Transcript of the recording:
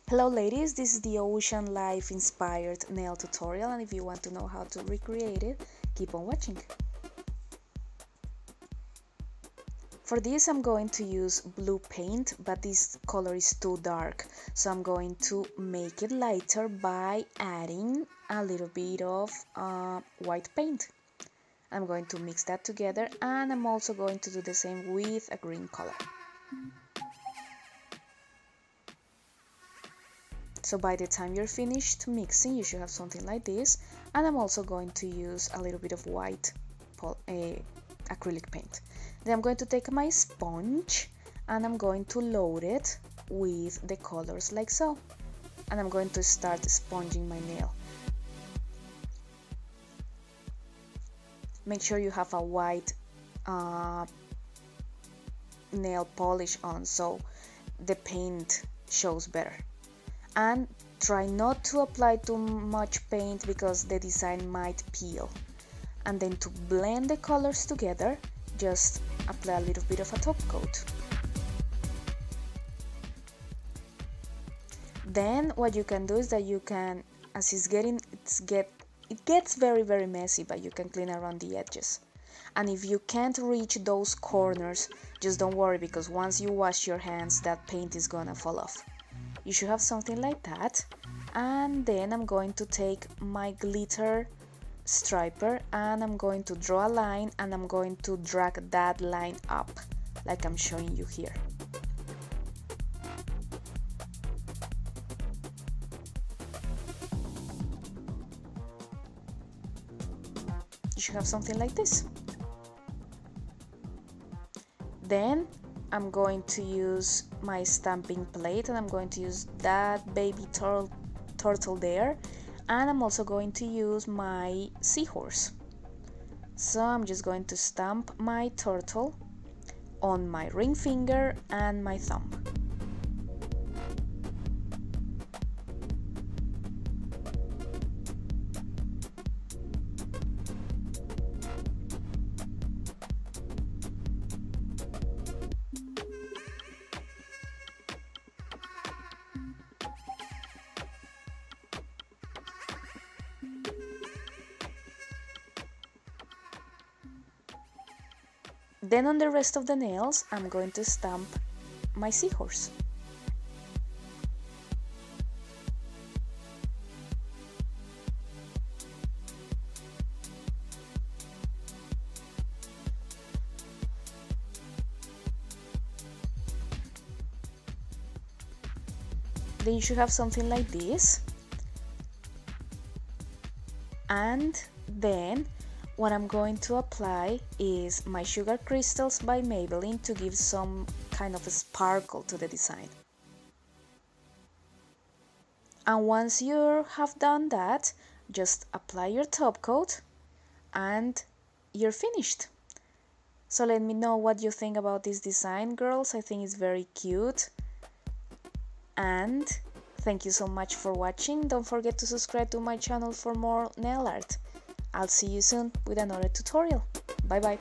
Hello ladies, this is the ocean life inspired nail tutorial, and if you want to know how to recreate it, keep on watching. For this I'm going to use blue paint, but this color is too dark, so I'm going to make it lighter by adding a little bit of white paint. I'm going to mix that together, and I'm also going to do the same with a green color. So by the time you're finished mixing, you should have something like this. And I'm also going to use a little bit of white acrylic paint. Then I'm going to take my sponge and I'm going to load it with the colors like so. And I'm going to start sponging my nail. Make sure you have a white nail polish on so the paint shows better. And try not to apply too much paint because the design might peel. And then to blend the colors together, just apply a little bit of a top coat. Then what you can do is that you can, as it gets very messy, but you can clean around the edges. And if you can't reach those corners, just don't worry, because once you wash your hands, that paint is gonna fall off. You should have something like that. And then I'm going to take my glitter striper and I'm going to draw a line, and I'm going to drag that line up like I'm showing you here. You should have something like this. Then I'm going to use my stamping plate, and I'm going to use that baby turtle there, and I'm also going to use my seahorse. So I'm just going to stamp my turtle on my ring finger and my thumb. Then on the rest of the nails, I'm going to stamp my seahorse. Then you should have something like this. And then what I'm going to apply is my sugar crystals by Maybelline to give some kind of a sparkle to the design. And once you have done that, just apply your top coat and you're finished. So let me know what you think about this design, girls. I think it's very cute. And thank you so much for watching. Don't forget to subscribe to my channel for more nail art. I'll see you soon with another tutorial. Bye bye.